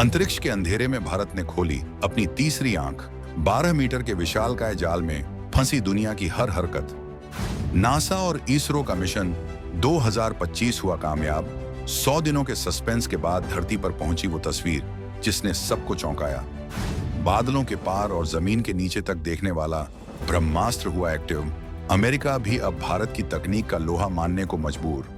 अंतरिक्ष के अंधेरे में भारत ने खोली अपनी तीसरी आंख। 12 मीटर के विशालकाय जाल में फंसी दुनिया की हर हरकत। नासा और इसरो का मिशन 2025 हुआ कामयाब। 100 दिनों के सस्पेंस के बाद धरती पर पहुंची वो तस्वीर जिसने सबको चौंकाया। बादलों के पार और जमीन के नीचे तक देखने वाला ब्रह्मास्त्र हुआ एक्टिव। अमेरिका भी अब भारत की तकनीक का लोहा मानने को मजबूर।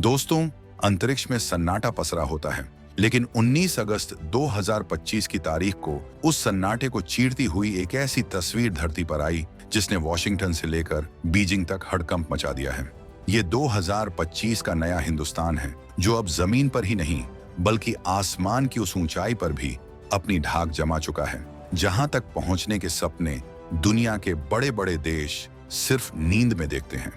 दोस्तों, अंतरिक्ष में सन्नाटा पसरा होता है, लेकिन 19 अगस्त 2025 की तारीख को उस सन्नाटे को चीरती हुई एक ऐसी तस्वीर धरती पर आई जिसने वॉशिंगटन से लेकर बीजिंग तक हड़कंप मचा दिया है। ये 2025 का नया हिंदुस्तान है, जो अब जमीन पर ही नहीं बल्कि आसमान की उस ऊंचाई पर भी अपनी ढाक जमा चुका है, जहां तक पहुंचने के सपने दुनिया के बड़े बड़े देश सिर्फ नींद में देखते हैं।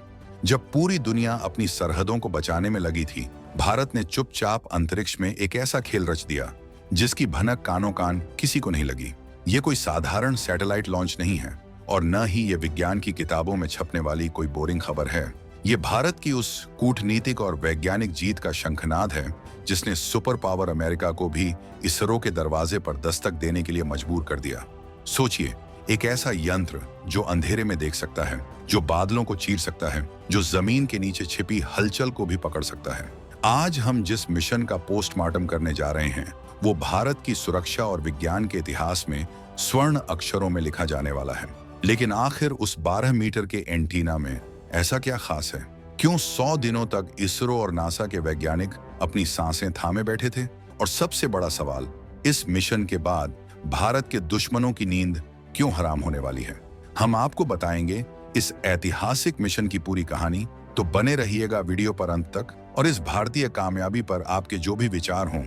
जब पूरी दुनिया अपनी सरहदों को बचाने में लगी थी, भारत ने चुपचाप अंतरिक्ष में एक ऐसा खेल रच दिया जिसकी भनक कानों कान किसी को नहीं लगी। ये कोई साधारण सैटेलाइट लॉन्च नहीं है और न ही ये विज्ञान की किताबों में छपने वाली कोई बोरिंग खबर है। ये भारत की उस कूटनीतिक और वैज्ञानिक जीत का शंखनाद है जिसने सुपर पावर अमेरिका को भी इसरो के दरवाजे पर दस्तक देने के लिए मजबूर कर दिया। सोचिए, एक ऐसा यंत्र जो अंधेरे में देख सकता है, जो बादलों को चीर सकता है, जो जमीन के नीचे छिपी हलचल को भी पकड़ सकता है। आज हम जिस मिशन का पोस्टमार्टम करने जा रहे हैं, वो भारत की सुरक्षा और विज्ञान के इतिहास में स्वर्ण अक्षरों में लिखा जाने वाला है। लेकिन आखिर उस 12 मीटर के एंटीना में ऐसा क्या खास है? क्यों 100 दिनों तक इसरो और नासा के वैज्ञानिक अपनी सांसें थामे बैठे थे? और सबसे बड़ा सवाल, इस मिशन के बाद भारत के दुश्मनों की नींद क्यों हराम होने वाली है? हम आपको बताएंगे इस ऐतिहासिक मिशन की पूरी कहानी। तो बने रहिएगा वीडियो पर अंत तक, और इस भारतीय कामयाबी पर आपके जो भी विचार हों,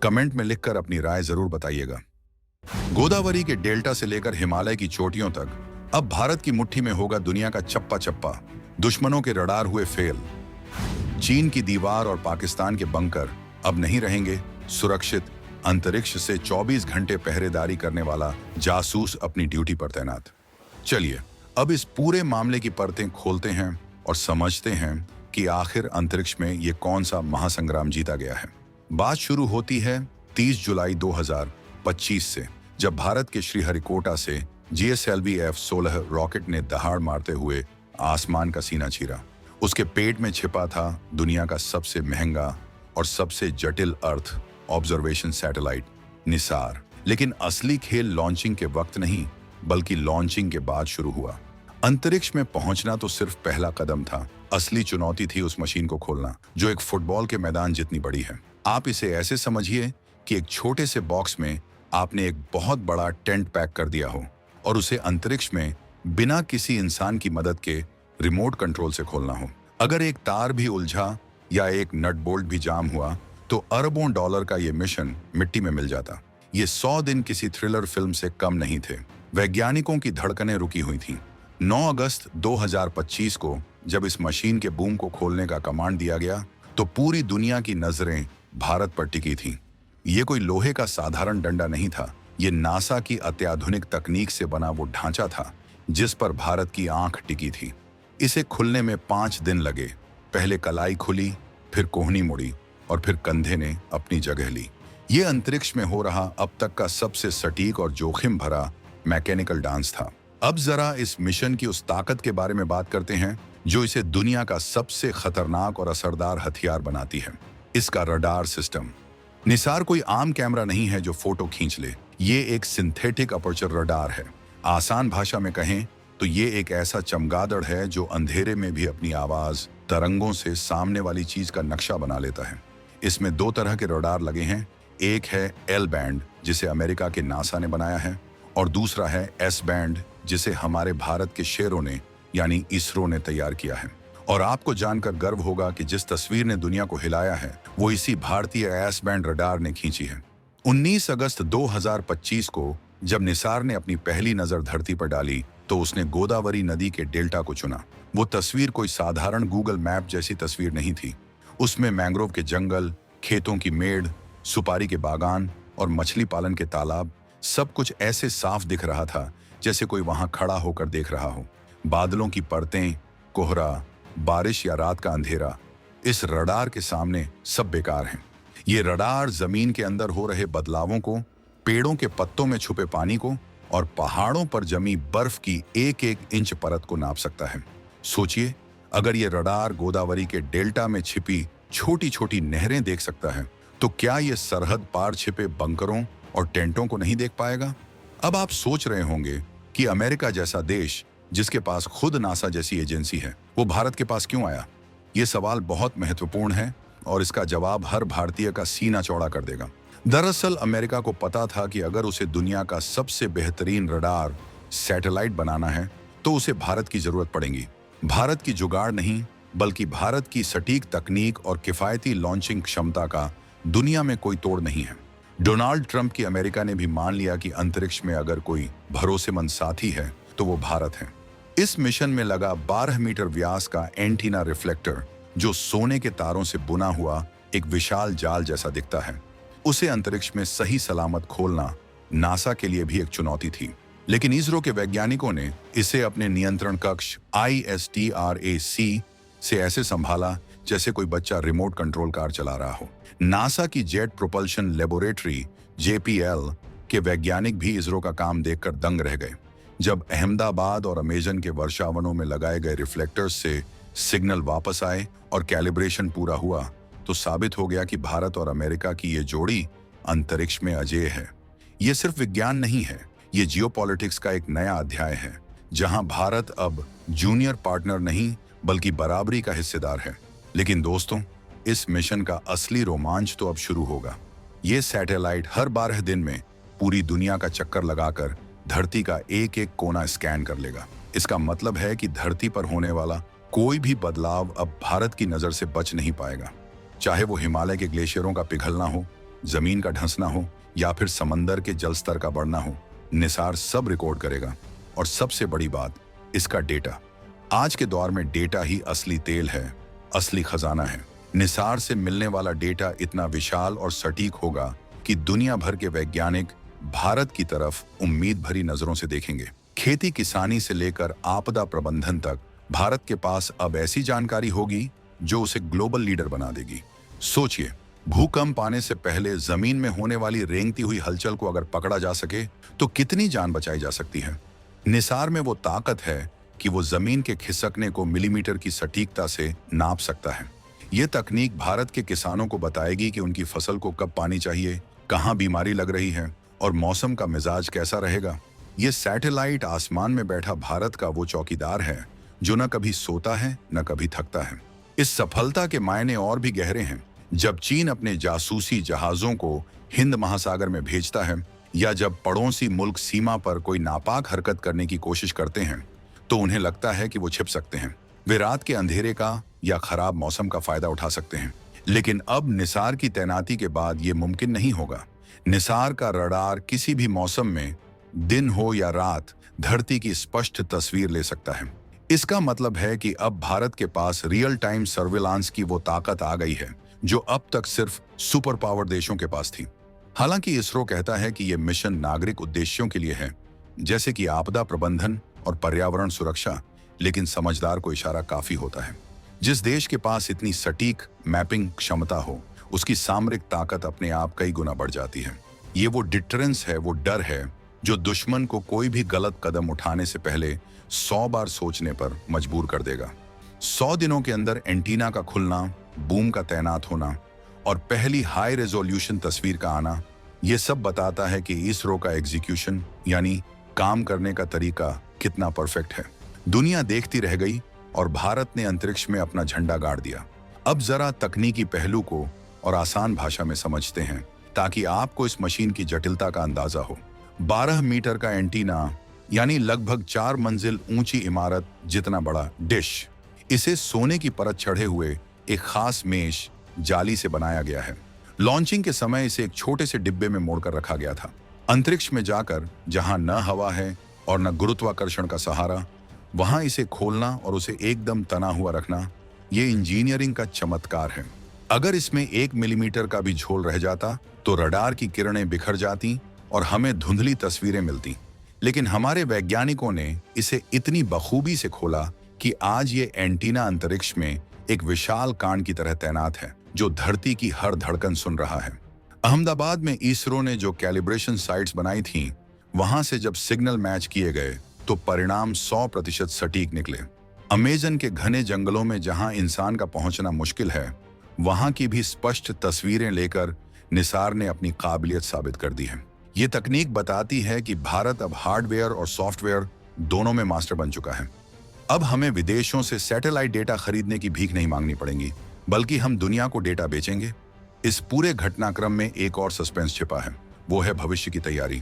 कमेंट में लिखकर अपनी राय जरूर बताइएगा। गोदावरी के डेल्टा से लेकर हिमालय की चोटियों तक अब भारत की मुट्ठी में होगा दुनिया का चप्पा चप्पा। दुश्मनों के रडार हुए फेल। चीन की दीवार और पाकिस्तान के बंकर अब नहीं रहेंगे सुरक्षित। अंतरिक्ष से 24 घंटे पहरेदारी करने वाला जासूस अपनी ड्यूटी पर तैनात। चलिए अब इस पूरे मामले की परतें खोलते हैं और समझते हैं कि आखिर अंतरिक्ष में ये कौन सा महासंग्राम जीता गया है। बात शुरू होती है 30 जुलाई 2025 से, जब भारत के श्रीहरिकोटा से GSLV F-16 रॉकेट ने दहाड़ मारते हुए आसमान का सीना चीरा। उसके पेट में छिपा था दुनिया का सबसे महंगा और सबसे जटिल अर्थ ऑब्जर्वेशन सैटेलाइट निसार। लेकिन असली खेल लॉन्चिंग के वक्त नहीं, बल्कि लॉन्चिंग के बाद शुरू हुआ। अंतरिक्ष में पहुंचना तो सिर्फ पहला कदम था। असली चुनौती थी उस मशीन को खोलना, जो एक फुटबॉल के मैदान जितनी बड़ी है। आप इसे ऐसे समझिए कि एक छोटे से बॉक्स में आपने एक बहुत बड़ा टेंट पैक कर दिया हो और उसे अंतरिक्ष में बिना किसी इंसान की मदद के रिमोट कंट्रोल से खोलना हो। अगर एक तार भी उलझा या एक नट बोल्ट भी जाम हुआ तो अरबों डॉलर का ये मिशन मिट्टी में मिल जाता। ये 100 दिन किसी थ्रिलर फिल्म से कम नहीं थे। वैज्ञानिकों की धड़कनें रुकी हुई थीं। 9 अगस्त 2025 को जब इस मशीन के बूम को खोलने का कमांड दिया गया तो पूरी दुनिया की नजरें भारत पर टिकी थीं। ये कोई लोहे का साधारण डंडा नहीं था। ये नासा की अत्याधुनिक तकनीक से बना वो ढांचा था जिस पर भारत की आंख टिकी थी। इसे खुलने में 5 दिन लगे। पहले कलाई खुली, फिर कोहनी मुड़ी और फिर कंधे ने अपनी जगह ली। ये अंतरिक्ष में हो रहा अब तक का सबसे सटीक और जोखिम भरा मैकेनिकल डांस था। अब जरा इस मिशन की उस ताकत के बारे में बात करते हैं जो इसे दुनिया का सबसे खतरनाक और असरदार हथियार बनाती है। इसका रडार सिस्टम। निसार कोई आम कैमरा नहीं है जो फोटो खींच ले। ये एक सिंथेटिक अपर्चर रडार है। आसान भाषा में कहें तो ये एक ऐसा चमगादड़ है जो अंधेरे में भी अपनी आवाज तरंगों से सामने वाली चीज का नक्शा बना लेता है। इसमें 2 तरह के रडार लगे हैं। एक है L बैंड, जिसे अमेरिका के नासा ने बनाया है, और दूसरा है S बैंड, जिसे हमारे भारत के शेरों ने यानी इसरो ने तैयार किया है। और आपको जानकर गर्व होगा कि जिस तस्वीर ने दुनिया को हिलाया है वो इसी भारतीय S बैंड रडार ने खींची है। 19 अगस्त 2025 को जब निसार ने अपनी पहली नजर धरती पर डाली तो उसने गोदावरी नदी के डेल्टा को चुना। वो तस्वीर कोई साधारण गूगल मैप जैसी तस्वीर नहीं थी। उसमें मैंग्रोव के जंगल, खेतों की मेड़, सुपारी के बागान और मछली पालन के तालाब, सब कुछ ऐसे साफ दिख रहा था जैसे कोई वहां खड़ा होकर देख रहा हो। बादलों की परतें, कोहरा, बारिश या रात का अंधेरा, इस रडार के सामने सब बेकार हैं। ये रडार जमीन के अंदर हो रहे बदलावों को, पेड़ों के पत्तों में छुपे पानी को और पहाड़ों पर जमी बर्फ की एक एक इंच परत को नाप सकता है। सोचिए, अगर ये रडार गोदावरी के डेल्टा में छिपी छोटी छोटी नहरें देख सकता है, तो क्या ये सरहद पार छिपे बंकरों और टेंटों को नहीं देख पाएगा? अब आप सोच रहे होंगे कि अमेरिका जैसा देश, जिसके पास खुद नासा जैसी एजेंसी है, वो भारत के पास क्यों आया? ये सवाल बहुत महत्वपूर्ण है और इसका जवाब हर भारतीय का सीना चौड़ा कर देगा। दरअसल अमेरिका को पता था कि अगर उसे दुनिया का सबसे बेहतरीन रडार सैटेलाइट बनाना है तो उसे भारत की जरूरत पड़ेगी। भारत की जुगाड़ नहीं, बल्कि भारत की सटीक तकनीक और किफायती लॉन्चिंग क्षमता का दुनिया में कोई तोड़ नहीं है। डोनाल्ड ट्रंप की अमेरिका ने भी मान लिया कि अंतरिक्ष में अगर कोई भरोसेमंद साथी है तो वो भारत है। इस मिशन में लगा 12 मीटर व्यास का एंटीना रिफ्लेक्टर, जो सोने के तारों से बुना हुआ एक विशाल जाल जैसा दिखता है, उसे अंतरिक्ष में सही सलामत खोलना नासा के लिए भी एक चुनौती थी। लेकिन इसरो के वैज्ञानिकों ने इसे अपने नियंत्रण कक्ष ISTRAC से ऐसे संभाला जैसे कोई बच्चा रिमोट कंट्रोल कार चला रहा हो। नासा की जेट प्रोपल्शन लेबोरेटरी JPL के वैज्ञानिक भी इसरो का काम देखकर दंग रह गए। जब अहमदाबाद और अमेजन के वर्षावनों में लगाए गए रिफ्लेक्टर्स से सिग्नल वापस आए और कैलिब्रेशन पूरा हुआ, तो साबित हो गया कि भारत और अमेरिका की ये जोड़ी अंतरिक्ष में अजेय है। ये सिर्फ विज्ञान नहीं है, ये जियोपॉलिटिक्स का एक नया अध्याय है, जहां भारत अब जूनियर पार्टनर नहीं बल्कि बराबरी का हिस्सेदार है। लेकिन दोस्तों, इस मिशन का असली रोमांच तो अब शुरू होगा। ये सैटेलाइट हर 12 दिन में पूरी दुनिया का चक्कर लगाकर धरती का एक एक कोना स्कैन कर लेगा। इसका मतलब है कि धरती पर होने वाला कोई भी बदलाव अब भारत की नजर से बच नहीं पाएगा। चाहे वो हिमालय के ग्लेशियरों का पिघलना हो, जमीन का ढंसना हो या फिर समंदर के जल स्तर का बढ़ना हो, निसार सब रिकॉर्ड करेगा। और सबसे बड़ी बात, इसका डेटा। आज के दौर में डेटा ही असली तेल है, असली खजाना है। निसार से मिलने वाला डेटा इतना विशाल और सटीक होगा कि दुनिया भर के वैज्ञानिक भारत की तरफ उम्मीद भरी नजरों से देखेंगे। खेती किसानी से लेकर आपदा प्रबंधन तक भारत के पास अब ऐसी जानकारी होगी जो उसे ग्लोबल लीडर बना देगी। सोचिए, भूकंप आने से पहले जमीन में होने वाली रेंगती हुई हलचल को अगर पकड़ा जा सके तो कितनी जान बचाई जा सकती है। निसार में वो ताकत है कि वो जमीन के खिसकने को मिलीमीटर की सटीकता से नाप सकता है। ये तकनीक भारत के किसानों को बताएगी कि उनकी फसल को कब पानी चाहिए, कहाँ बीमारी लग रही है और मौसम का मिजाज कैसा रहेगा। ये सैटेलाइट आसमान में बैठा भारत का वो चौकीदार है जो न कभी सोता है न कभी थकता है। इस सफलता के मायने और भी गहरे हैं। जब चीन अपने जासूसी जहाजों को हिंद महासागर में भेजता है या जब पड़ोसी मुल्क सीमा पर कोई नापाक हरकत करने की कोशिश करते हैं, तो उन्हें लगता है कि वो छिप सकते हैं। वे रात के अंधेरे का या खराब मौसम का फायदा उठा सकते हैं। लेकिन अब निसार की तैनाती के बाद ये मुमकिन नहीं होगा। निसार का रडार किसी भी मौसम में, दिन हो या रात, धरती की स्पष्ट तस्वीर ले सकता है। इसका मतलब है कि अब भारत के पास रियल टाइम सर्विलांस की वो ताकत आ गई है जो अब तक सिर्फ सुपर पावर देशों के पास थी। हालांकि इसरो कहता है कि यह मिशन नागरिक उद्देश्यों के लिए है, जैसे कि आपदा प्रबंधन और पर्यावरण सुरक्षा, लेकिन समझदार को इशारा काफी होता है। जिस देश के पास इतनी सटीक मैपिंग क्षमता हो, उसकी सामरिक ताकत अपने आप कई गुना बढ़ जाती है। ये वो डिटरेंस है, वो डर है जो दुश्मन को कोई भी गलत कदम उठाने से पहले 100 बार सोचने पर मजबूर कर देगा। 100 दिनों के अंदर एंटीना का खुलना, बूम का तैनात होना और पहली हाई रेजोल्यूशन तस्वीर का आना, ये सब बताता है कि इसरो का एग्जीक्यूशन यानी काम करने का तरीका कितना परफेक्ट है। दुनिया देखती रह गई और भारत ने अंतरिक्ष में अपना झंडा गाड़ दिया। अब जरा तकनीकी पहलू को और आसान भाषा में समझते हैं ताकि आपको इस मशीन की जटिलता का अंदाजा हो। 12 मीटर का एंटीना यानी लगभग 4 मंजिल ऊंची इमारत जितना बड़ा डिश, इसे सोने की परत चढ़े हुए एक खास मेश जाली से बनाया गया है। लॉन्चिंग के समय इसे एक छोटे से डिब्बे में मोड़कर रखा गया था। अंतरिक्ष में जाकर जहां न हवा है और न गुरुत्वाकर्षण का सहारा, वहां इसे खोलना और उसे एकदम तना हुआ रखना, ये इंजीनियरिंग का चमत्कार है। अगर इसमें 1 मिलीमीटर का भी झोल रह जाता तो रडार की किरणें बिखर जाती और हमें धुंधली तस्वीरें मिलती। लेकिन हमारे वैज्ञानिकों ने इसे इतनी बखूबी से खोला कि आज ये एंटीना अंतरिक्ष में एक विशाल कांड की तरह तैनात है। जो धरती की हर धड़कन सुन रहा है। अहमदाबाद में इसरो ने जो कैलिब्रेशन साइट्स बनाई थीं, वहां से जब सिग्नल मैच किए गए तो परिणाम 100% सटीक निकले। अमेजन के घने जंगलों में जहां इंसान का पहुंचना मुश्किल है, वहां की भी स्पष्ट तस्वीरें लेकर निसार ने अपनी काबिलियत साबित कर दी है। ये तकनीक बताती है कि भारत अब हार्डवेयर और सॉफ्टवेयर दोनों में मास्टर बन चुका है। अब हमें विदेशों से सैटेलाइट डेटा खरीदने की भीख नहीं मांगनी पड़ेगी, बल्कि हम दुनिया को डेटा बेचेंगे। इस पूरे घटनाक्रम में एक और सस्पेंस छिपा है, वो है भविष्य की तैयारी।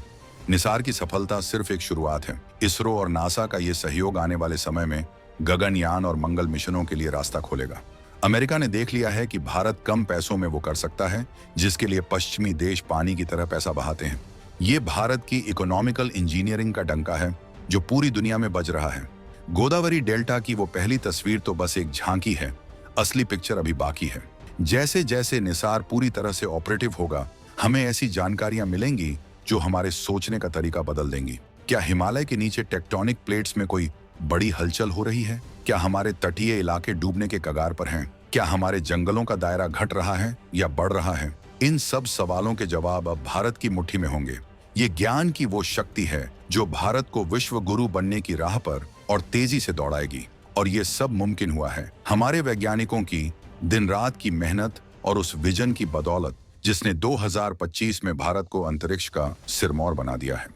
निसार की सफलता सिर्फ एक शुरुआत है। इसरो और नासा का ये सहयोग आने वाले समय में गगनयान और मंगल मिशनों के लिए रास्ता खोलेगा। अमेरिका ने देख लिया है कि भारत कम पैसों में वो कर सकता है जिसके लिए पश्चिमी देश पानी की तरह पैसा बहाते हैं। ये भारत की इकोनॉमिकल इंजीनियरिंग का डंका है जो पूरी दुनिया में बज रहा है। गोदावरी डेल्टा की वो पहली तस्वीर तो बस एक झांकी है, असली पिक्चर अभी बाकी है। जैसे जैसे निसार पूरी तरह से ऑपरेटिव होगा, हमें ऐसी जानकारियां मिलेंगी जो हमारे सोचने का तरीका बदल देंगी। क्या हिमालय के नीचे टेक्टोनिक प्लेट्स में कोई बड़ी हलचल हो रही है? क्या हमारे तटीय इलाके डूबने के कगार पर हैं? क्या हमारे जंगलों का दायरा घट रहा है या बढ़ रहा है? इन सब सवालों के जवाब अब भारत की मुट्ठी में होंगे। ये ज्ञान की वो शक्ति है जो भारत को विश्व गुरु बनने की राह पर और तेजी से दौड़ाएगी। और ये सब मुमकिन हुआ है हमारे वैज्ञानिकों की दिन रात की मेहनत और उस विजन की बदौलत जिसने 2025 में भारत को अंतरिक्ष का सिरमौर बना दिया है।